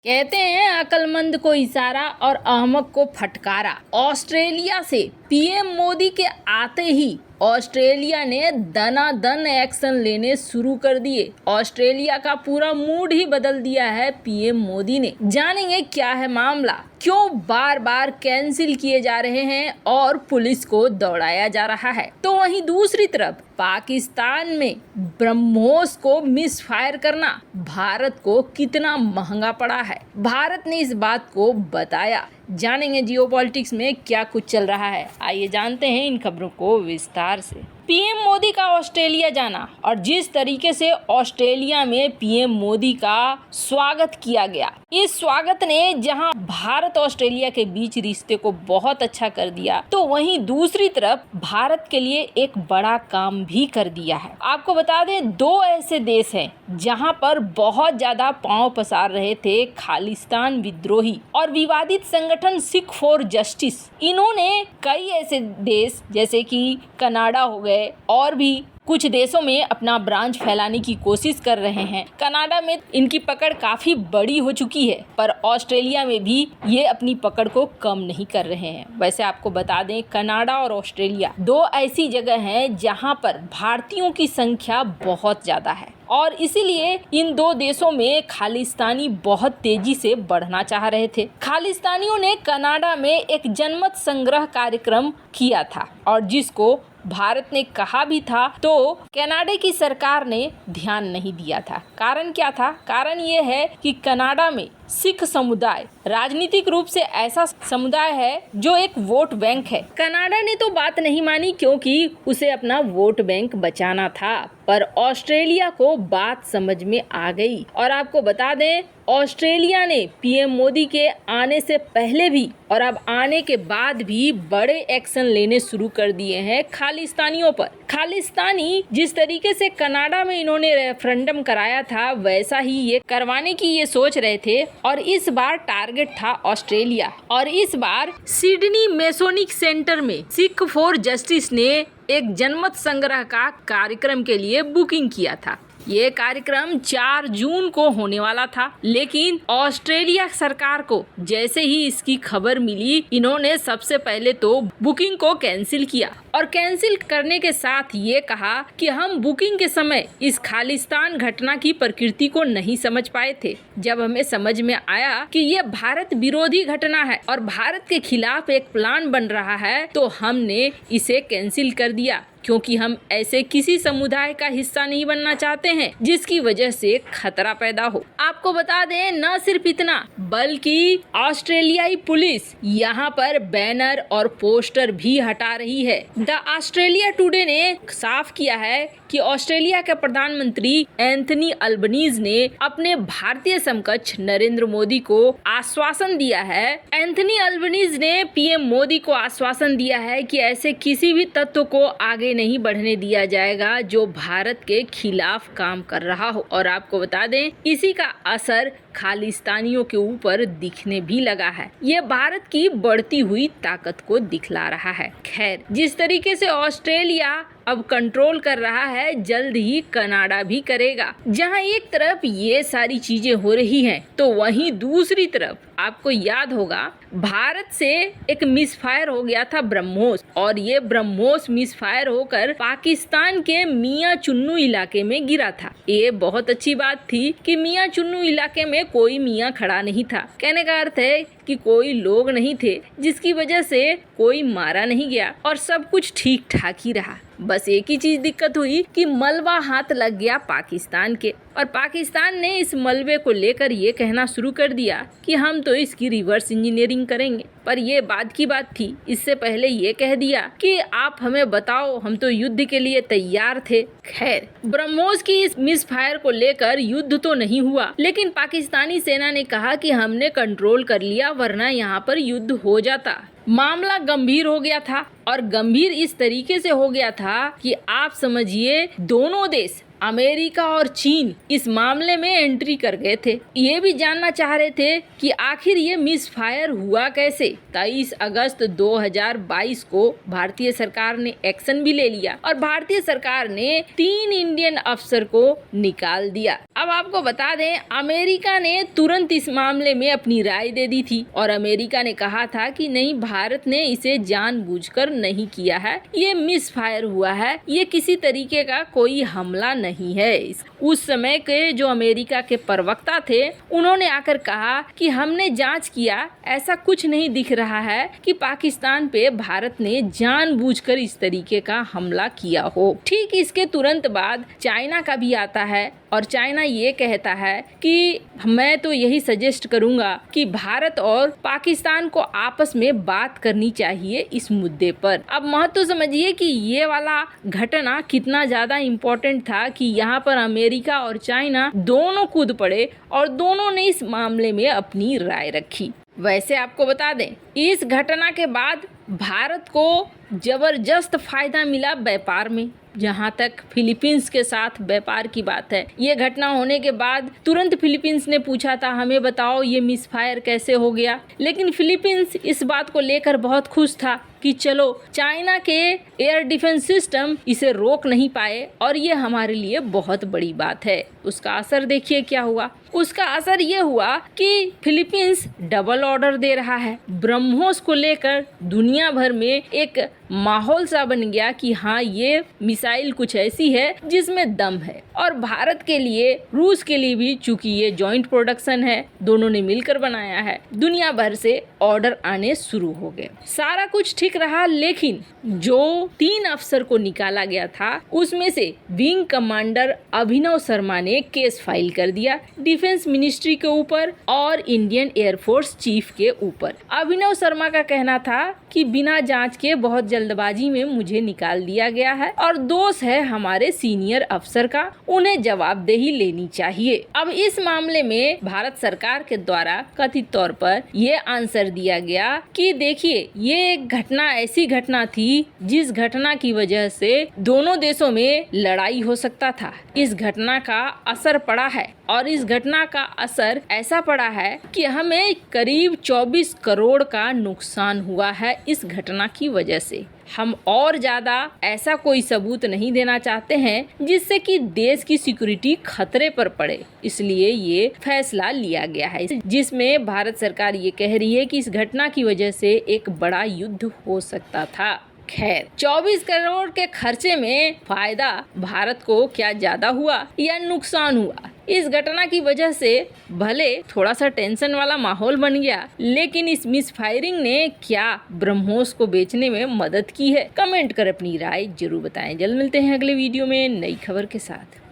कहते हैं अक्लमंद को इशारा और अहमक को फटकारा। ऑस्ट्रेलिया से पीएम मोदी के आते ही ऑस्ट्रेलिया ने दनादन एक्शन लेने शुरू कर दिए। ऑस्ट्रेलिया का पूरा मूड ही बदल दिया है पीएम मोदी ने। जानेंगे क्या है मामला, क्यों बार बार कैंसिल किए जा रहे हैं और पुलिस को दौड़ाया जा रहा है। तो वहीं दूसरी तरफ पाकिस्तान में ब्रह्मोस को मिस फायर करना भारत को कितना महंगा पड़ा है, भारत ने इस बात को बताया। जानेंगे जियोपॉलिटिक्स में क्या कुछ चल रहा है, आइए जानते हैं इन खबरों को विस्तार से। पीएम मोदी का ऑस्ट्रेलिया जाना और जिस तरीके से ऑस्ट्रेलिया में पीएम मोदी का स्वागत किया गया, इस स्वागत ने जहां भारत ऑस्ट्रेलिया के बीच रिश्ते को बहुत अच्छा कर दिया, तो वहीं दूसरी तरफ भारत के लिए एक बड़ा काम भी कर दिया है। आपको बता दें, दो ऐसे देश हैं जहां पर बहुत ज्यादा पांव पसार रहे थे खालिस्तान विद्रोही और विवादित संगठन सिख फॉर जस्टिस। इन्होंने कई ऐसे देश जैसे कि कनाडा हो गए और भी कुछ देशों में अपना ब्रांच फैलाने की कोशिश कर रहे हैं। कनाडा में इनकी पकड़ काफी बड़ी हो चुकी है, पर ऑस्ट्रेलिया में भी ये अपनी पकड़ को कम नहीं कर रहे हैं। वैसे आपको बता दें, कनाडा और ऑस्ट्रेलिया दो ऐसी जगह हैं जहां पर भारतीयों की संख्या बहुत ज्यादा है और इसीलिए इन दो देशों में खालिस्तानी बहुत तेजी से बढ़ना चाह रहे थे। खालिस्तानियों ने कनाडा में एक जनमत संग्रह कार्यक्रम किया था और जिसको भारत ने कहा भी था, तो कनाडा की सरकार ने ध्यान नहीं दिया था। कारण क्या था? कारण ये है कि कनाडा में सिख समुदाय राजनीतिक रूप से ऐसा समुदाय है जो एक वोट बैंक है। कनाडा ने तो बात नहीं मानी क्योंकि उसे अपना वोट बैंक बचाना था, पर ऑस्ट्रेलिया को बात समझ में आ गई। और आपको बता दें, ऑस्ट्रेलिया ने पीएम मोदी के आने से पहले भी और अब आने के बाद भी बड़े एक्शन लेने शुरू कर दिए हैं खालिस्तानियों पर। खालिस्तानी जिस तरीके से कनाडा में इन्होंने रेफरेंडम कराया था, वैसा ही ये करवाने की ये सोच रहे थे और इस बार टारगेट था ऑस्ट्रेलिया। और इस बार सिडनी मेसोनिक सेंटर में सिख फॉर जस्टिस ने एक जनमत संग्रह का कार्यक्रम के लिए बुकिंग किया था। ये कार्यक्रम 4 जून को होने वाला था, लेकिन ऑस्ट्रेलिया सरकार को जैसे ही इसकी खबर मिली, इन्होंने सबसे पहले तो बुकिंग को कैंसिल किया और कैंसिल करने के साथ ये कहा कि हम बुकिंग के समय इस खालिस्तान घटना की प्रकृति को नहीं समझ पाए थे। जब हमें समझ में आया कि ये भारत विरोधी घटना है और भारत के खिलाफ एक प्लान बन रहा है, तो हमने इसे कैंसिल कर दिया, क्योंकि हम ऐसे किसी समुदाय का हिस्सा नहीं बनना चाहते हैं जिसकी वजह से खतरा पैदा हो। आपको बता दें, न सिर्फ इतना बल्कि ऑस्ट्रेलियाई पुलिस यहाँ पर बैनर और पोस्टर भी हटा रही है। द ऑस्ट्रेलिया टुडे ने साफ किया है कि ऑस्ट्रेलिया के प्रधानमंत्री एंथनी अल्बनीज ने अपने भारतीय समकक्ष नरेंद्र मोदी को आश्वासन दिया है। एंथनी अल्बनीज ने पीएम मोदी को आश्वासन दिया है कि ऐसे किसी भी तत्व को आगे नहीं बढ़ने दिया जाएगा जो भारत के खिलाफ काम कर रहा हो। और आपको बता दें, इसी का असर खालिस्तानियों के ऊपर दिखने भी लगा है। ये भारत की बढ़ती हुई ताकत को दिखला रहा है। खैर, जिस तरीके से ऑस्ट्रेलिया अब कंट्रोल कर रहा है, जल्द ही कनाडा भी करेगा। जहां एक तरफ ये सारी चीजें हो रही हैं, तो वहीं दूसरी तरफ आपको याद होगा, भारत से एक मिसफायर हो गया था ब्रह्मोस, और ये ब्रह्मोस मिसफायर होकर पाकिस्तान के मियां चुन्नू इलाके में गिरा था। ये बहुत अच्छी बात थी कि मियां चुन्नू इलाके में कोई मियां खड़ा नहीं था। कहने का अर्थ है कि कोई लोग नहीं थे जिसकी वजह से कोई मारा नहीं गया और सब कुछ ठीक ठाक ही रहा। बस एक ही चीज दिक्कत हुई कि मलबा हाथ लग गया पाकिस्तान के, और पाकिस्तान ने इस मलबे को लेकर ये कहना शुरू कर दिया कि हम तो इसकी रिवर्स इंजीनियरिंग करेंगे। पर ये बाद की बात थी, इससे पहले ये कह दिया कि आप हमें बताओ, हम तो युद्ध के लिए तैयार थे। खैर, ब्रह्मोस की इस मिसफायर को लेकर युद्ध तो नहीं हुआ, लेकिन पाकिस्तानी सेना ने कहा कि हमने कंट्रोल कर लिया, वरना यहाँ पर युद्ध हो जाता। मामला गंभीर हो गया था और गंभीर इस तरीके से हो गया था कि आप समझिए, दोनों देश अमेरिका और चीन इस मामले में एंट्री कर गए थे। ये भी जानना चाह रहे थे कि आखिर ये मिसफायर हुआ कैसे। 23 अगस्त 2022 को भारतीय सरकार ने एक्शन भी ले लिया और भारतीय सरकार ने 3 इंडियन अफसर को निकाल दिया। अब आपको बता दें, अमेरिका ने तुरंत इस मामले में अपनी राय दे दी थी और अमेरिका ने कहा था कि नहीं, भारत ने इसे जानबूझकर नहीं किया है, ये मिसफायर हुआ है, ये किसी तरीके का कोई हमला नहीं है। उस समय के जो अमेरिका के प्रवक्ता थे, उन्होंने आकर कहा कि हमने जांच किया, ऐसा कुछ नहीं दिख रहा है कि पाकिस्तान पे भारत ने जानबूझकर इस तरीके का हमला किया हो। ठीक इसके तुरंत बाद चाइना का भी आता है और चाइना ये कहता है कि मैं तो यही सजेस्ट करूंगा कि भारत और पाकिस्तान को आपस में बात करनी चाहिए इस मुद्दे पर। अब महत्व समझिए कि ये वाला घटना कितना ज्यादा इम्पोर्टेंट था कि यहाँ पर अमेरिका और चाइना दोनों कूद पड़े और दोनों ने इस मामले में अपनी राय रखी। वैसे आपको बता दें, इस घटना के बाद भारत को जबरदस्त फायदा मिला व्यापार में। जहां तक फिलीपींस के साथ व्यापार की बात है, ये घटना होने के बाद तुरंत फिलीपींस ने पूछा था, हमें बताओ ये मिसफायर कैसे हो गया। लेकिन फिलीपींस इस बात को लेकर बहुत खुश था कि चलो, चाइना के एयर डिफेंस सिस्टम इसे रोक नहीं पाए और ये हमारे लिए बहुत बड़ी बात है। उसका असर देखिए क्या हुआ। उसका असर ये हुआ कि फिलीपींस डबल ऑर्डर दे रहा है। ब्रह्मोस को लेकर दुनिया भर में एक माहौल सा बन गया कि हाँ, ये मिसाइल कुछ ऐसी है जिसमें दम है। और भारत के लिए, रूस के लिए भी, चूंकि ये जॉइंट प्रोडक्शन है, दोनों ने मिलकर बनाया है, दुनिया भर से ऑर्डर आने शुरू हो गए। सारा कुछ ठीक रहा, लेकिन जो 3 अफसर को निकाला गया था उसमें से विंग कमांडर अभिनव शर्मा ने केस फाइल कर दिया डिफेंस मिनिस्ट्री के ऊपर और इंडियन एयरफोर्स चीफ के ऊपर। अभिनव शर्मा का कहना था कि बिना जांच के बहुत जल्दबाजी में मुझे निकाल दिया गया है और दोष है हमारे सीनियर अफसर का, उन्हें जवाबदेही लेनी चाहिए। अब इस मामले में भारत सरकार के द्वारा कथित तौर पर ये आंसर दिया गया कि देखिए, ये एक घटना ऐसी घटना थी जिस घटना की वजह से दोनों देशों में लड़ाई हो सकता था। इस घटना का असर पड़ा है और इस घटना का असर ऐसा पड़ा है कि हमें करीब 24 करोड़ का नुकसान हुआ है इस घटना की वजह से। हम और ज्यादा ऐसा कोई सबूत नहीं देना चाहते हैं जिससे कि देश की सिक्योरिटी खतरे पर पड़े, इसलिए ये फैसला लिया गया है, जिसमें भारत सरकार ये कह रही है कि इस घटना की वजह से एक बड़ा युद्ध हो सकता था। खैर, 24 करोड़ के खर्चे में फायदा भारत को क्या ज्यादा हुआ या नुकसान हुआ, इस घटना की वजह से भले थोड़ा सा टेंशन वाला माहौल बन गया, लेकिन इस मिसफायरिंग ने क्या ब्रह्मोस को बेचने में मदद की है? कमेंट कर अपनी राय जरूर बताएं। जल्द मिलते हैं अगले वीडियो में नई खबर के साथ।